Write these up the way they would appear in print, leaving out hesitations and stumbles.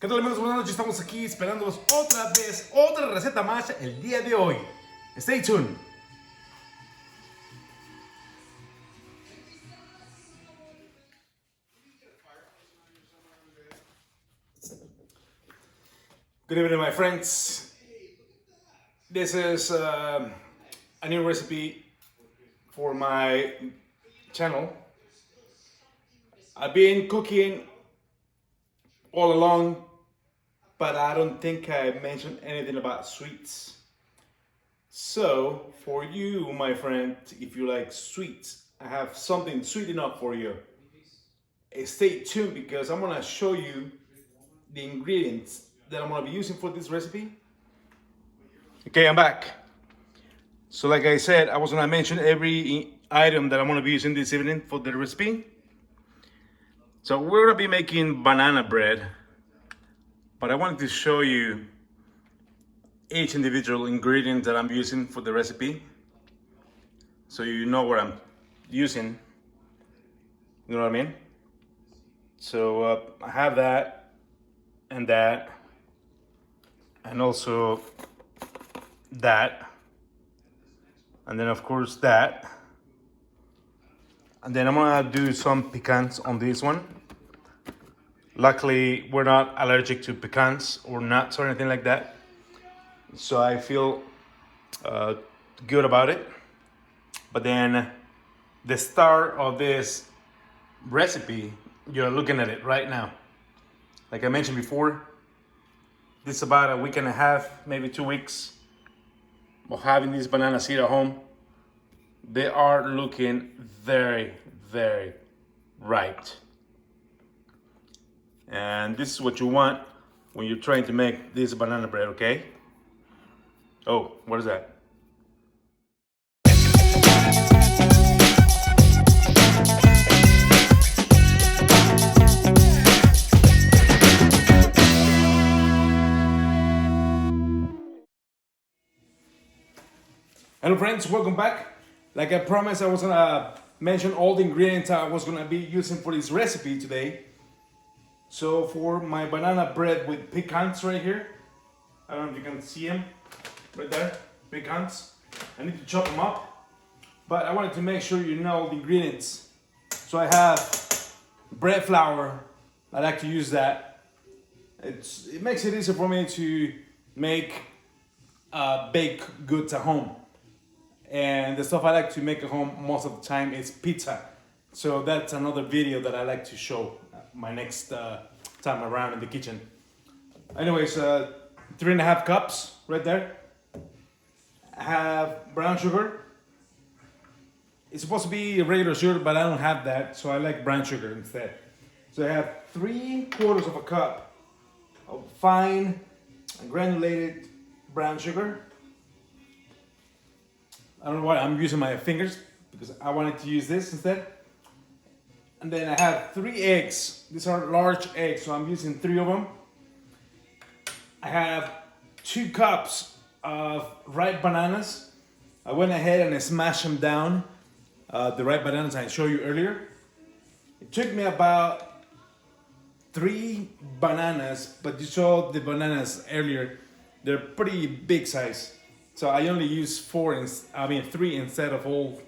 ¿Qué tal, amigos? Buenas noches, estamos aquí esperándolos otra vez, otra receta más el día de hoy. Stay tuned. Good evening, my friends. This is a new recipe for my channel. I've been cooking all along, but I don't think I mentioned anything about sweets. So, for you, my friend, if you like sweets, I have something sweet enough for you. Stay tuned because I'm gonna show you the ingredients that I'm gonna be using for this recipe. Okay, I'm back. So like I said, I was gonna mention every item that I'm gonna be using this evening for the recipe. So we're gonna be making banana bread, but I wanted to show you each individual ingredient that I'm using for the recipe, so you know what I'm using. You know what I mean? So I have that, and also that, and then of course that, and then I'm gonna do some pecans on this one. Luckily, we're not allergic to pecans or nuts or anything like that, so I feel good about it. But then the star of this recipe, you're looking at it right now. Like I mentioned before, this is about a week and a half, maybe 2 weeks of having these bananas here at home. They are looking very, very ripe. And this is what you want when you're trying to make this banana bread, okay? Oh, what is that? Hello friends, welcome back. Like I promised, I was gonna mention all the ingredients I was gonna be using for this recipe today. So for my banana bread with pecans right here, I don't know if you can see them right there, pecans. I need to chop them up, but I wanted to make sure you know the ingredients. So I have bread flour. I like to use that. It makes it easier for me to make baked goods at home. And the stuff I like to make at home most of the time is pizza. So that's another video that I like to show my next time around in the kitchen. Anyways, 3.5 cups right there. I have brown sugar. It's supposed to be regular sugar, but I don't have that, so I like brown sugar instead. So I have 3/4 cup of fine granulated brown sugar. I don't know why I'm using my fingers, because I wanted to use this instead. And then I have 3 eggs. These are large eggs, so I'm using 3 of them. I have 2 cups of ripe bananas. I went ahead and I smashed them down. The ripe bananas I showed you earlier. It took me about 3 bananas, but you saw the bananas earlier. They're pretty big size. So I only used 3 instead of all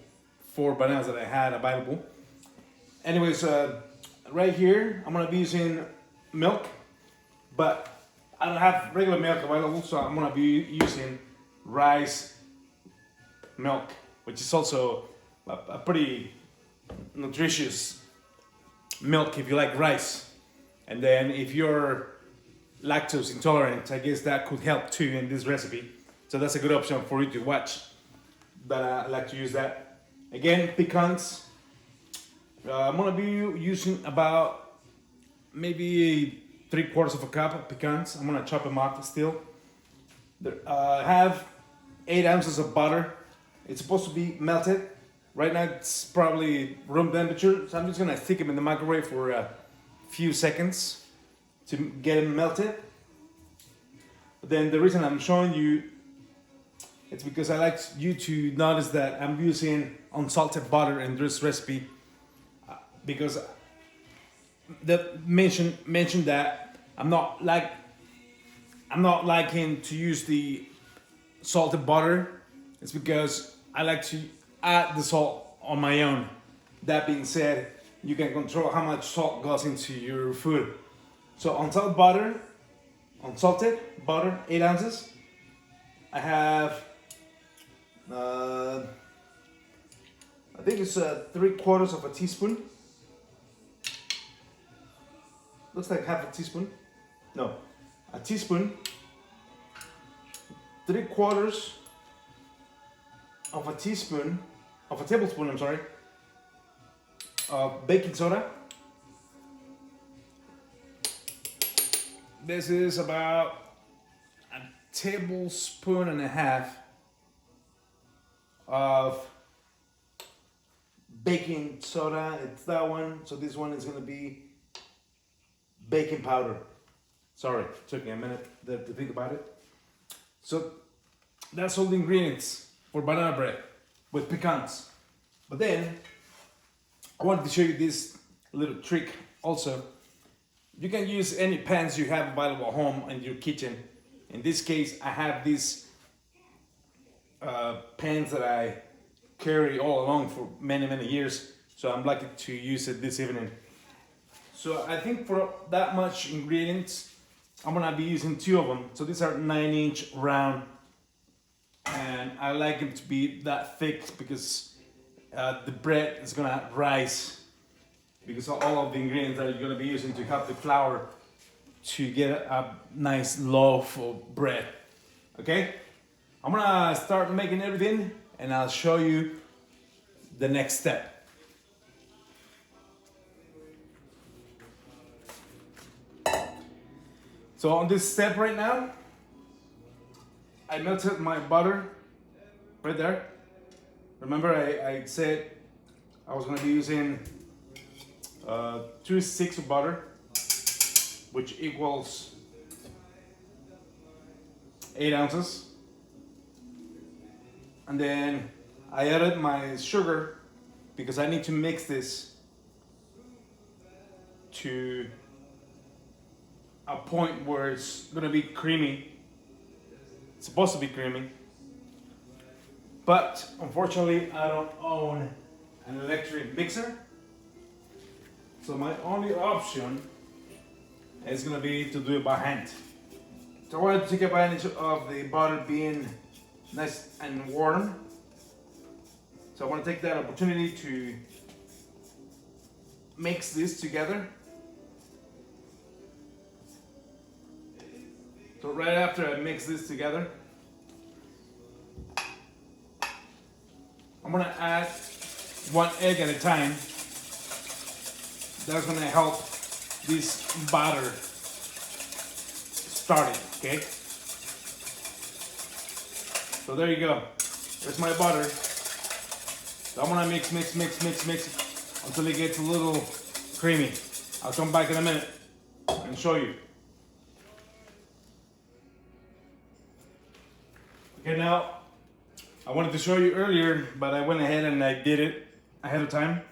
4 bananas that I had available. Anyways, right here, I'm gonna be using milk, but I don't have regular milk available, so I'm gonna be using rice milk, which is also a pretty nutritious milk if you like rice. And then if you're lactose intolerant, I guess that could help too in this recipe. So that's a good option for you to watch, but I like to use that. Again, pecans. I'm gonna be using about maybe 3/4 cup of pecans. I'm gonna chop them up still. I have 8 ounces of butter. It's supposed to be melted. Right now it's probably room temperature, so I'm just gonna stick them in the microwave for a few seconds to get them melted. But then the reason I'm showing you, it's because I like you to notice that I'm using unsalted butter in this recipe, because mentioned that I'm not like I'm not liking to use the salted butter. It's because I like to add the salt on my own. That being said, you can control how much salt goes into your food. So unsalted butter, 8 ounces. I have, I think it's 3/4 of a teaspoon. Looks like half a teaspoon. No, a teaspoon. 3/4 of a teaspoon, of a tablespoon, I'm sorry, of baking soda. This is about a tablespoon and a half of baking soda. It's that one. So this one is gonna be baking powder. Sorry, it took me a minute there to think about it. So that's all the ingredients for banana bread with pecans. But then I wanted to show you this little trick also. You can use any pans you have available at home in your kitchen. In this case, I have these pans that I carry all along for many years. So I'm lucky to use it this evening. So I think for that much ingredients, I'm gonna be using 2 of them. So these are 9-inch round, and I like them to be that thick because the bread is gonna rise because of all of the ingredients that you're gonna be using to help the flour to get a nice loaf of bread. Okay, I'm gonna start making everything, and I'll show you the next step. So on this step right now, I melted my butter right there. Remember I said I was gonna be using 2 sticks of butter, which equals 8 ounces. And then I added my sugar because I need to mix this to a point where it's gonna be creamy. It's supposed to be creamy, but unfortunately I don't own an electric mixer, so my only option is gonna be to do it by hand. So I wanted to take advantage of the butter being nice and warm, so I want to take that opportunity to mix this together. So right after I mix this together, I'm gonna add 1 egg at a time. That's gonna help this batter start it, okay? So there you go. There's my butter. So I'm gonna mix until it gets a little creamy. I'll come back in a minute and show you. Okay, now I wanted to show you earlier, but I went ahead and I did it ahead of time.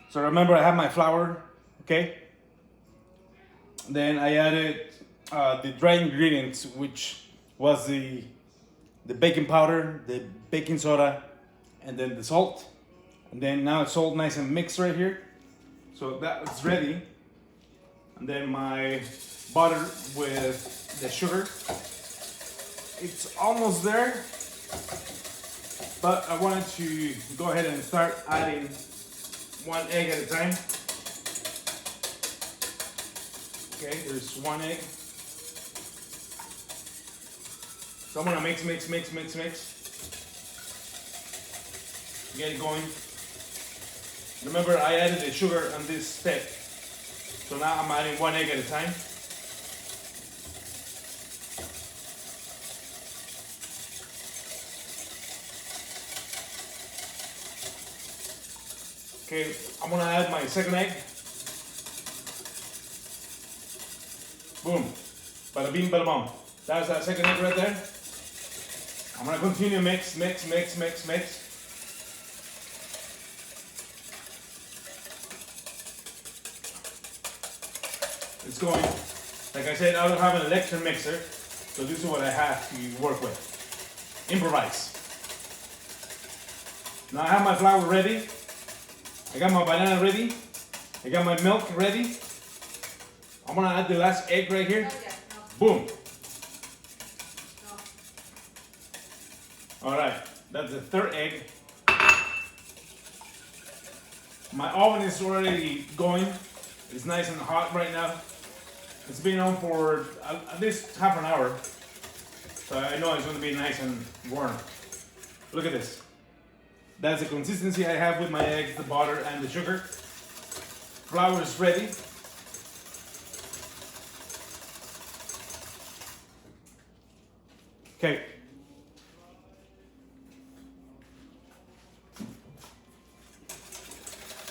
So remember, I have my flour, okay? Then I added the dry ingredients, which was the baking powder, the baking soda, and then the salt. And then now it's all nice and mixed right here. So that's ready. And then my butter with the sugar. It's almost there, but I wanted to go ahead and start adding 1 egg at a time. Okay, there's 1 egg. So I'm gonna mix. Get it going. Remember, I added the sugar on this step. So now I'm adding 1 egg at a time. Okay, I'm gonna add my second egg. Boom. Bada bing, bada bum. That's that second egg right there. I'm gonna continue mix. It's going. Like I said, I don't have an electric mixer, so this is what I have to work with. Improvise. Now I have my flour ready. I got my banana ready. I got my milk ready. I'm gonna add the last egg right here. Boom. All right, that's the third egg. My oven is already going. It's nice and hot right now. It's been on for at least half an hour. So I know it's gonna be nice and warm. Look at this. That's the consistency I have with my eggs, the butter, and the sugar. Flour is ready. Okay.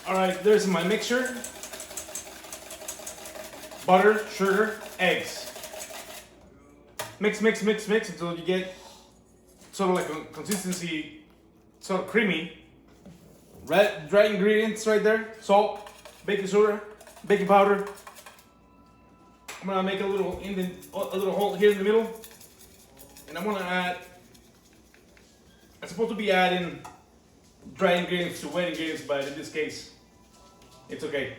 All right, there's my mixture. Butter, sugar, eggs. Mix, mix, mix, mix until you get sort of like a consistency, sort of creamy. Dry ingredients right there. Salt, baking soda, baking powder. I'm gonna make a little indent, a little hole here in the middle. And I'm gonna add, I'm supposed to be adding dry ingredients to wet ingredients, but in this case, it's okay.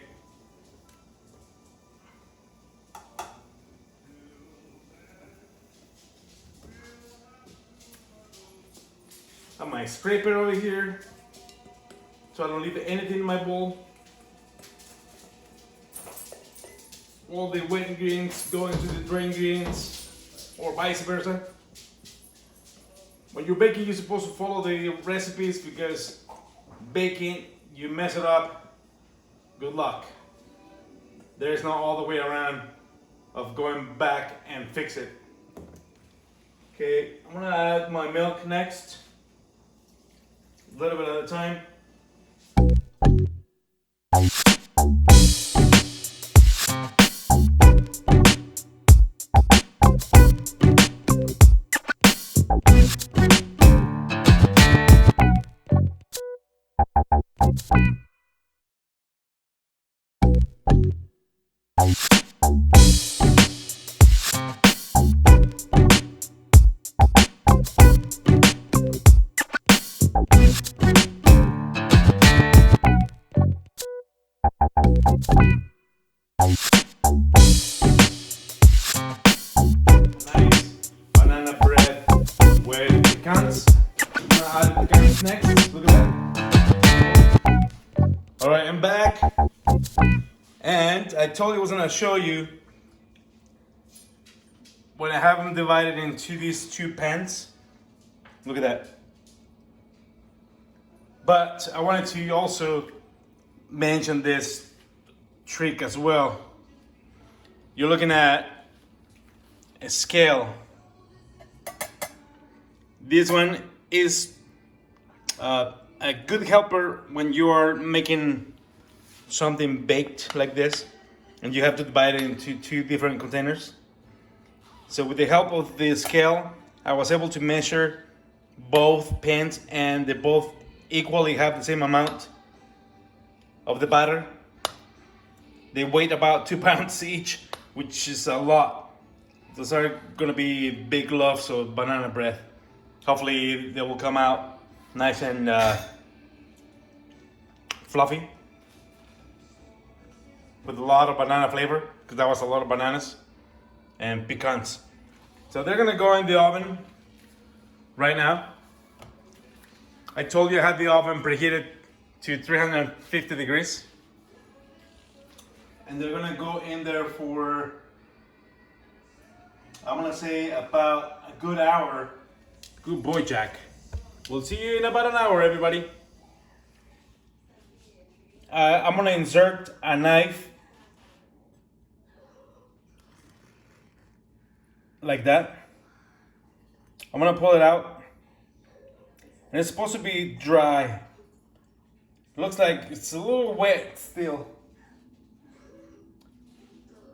I have my scraper over here, so I don't leave anything in my bowl. All the wet ingredients go into the dry ingredients, or vice versa. When you're baking, you're supposed to follow the recipes, because baking, you mess it up, good luck. There's not all the way around of going back and fix it. Okay, I'm gonna add my milk next. A little bit at a time. Nice banana bread with pecans. I'm gonna add pecans next. Look at that. All right, I'm back. And I told you I was gonna show you when I have them divided into these two pans. Look at that. But I wanted to also mention this trick as well. You're looking at a scale. This one is a good helper when you are making something baked like this and you have to divide it into two different containers. So with the help of the scale, I was able to measure both pans, and they both equally have the same amount of the batter. They weigh about 2 pounds each, which is a lot. Those are gonna be big loaves of banana bread. Hopefully they will come out nice and fluffy with a lot of banana flavor, because that was a lot of bananas and pecans. So they're gonna go in the oven right now. I told you I had the oven preheated to 350 degrees. And they're gonna go in there for, I'm gonna say, about a good hour. Good boy, Jack. We'll see you in about an hour, everybody. I'm gonna insert a knife like that. I'm gonna pull it out. And it's supposed to be dry. Looks like it's a little wet still.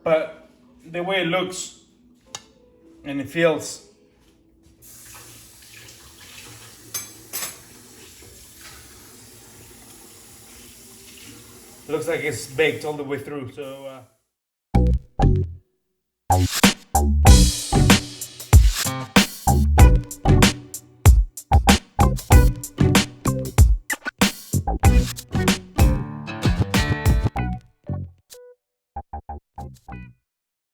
But the way it looks and it feels, it looks like it's baked all the way through. So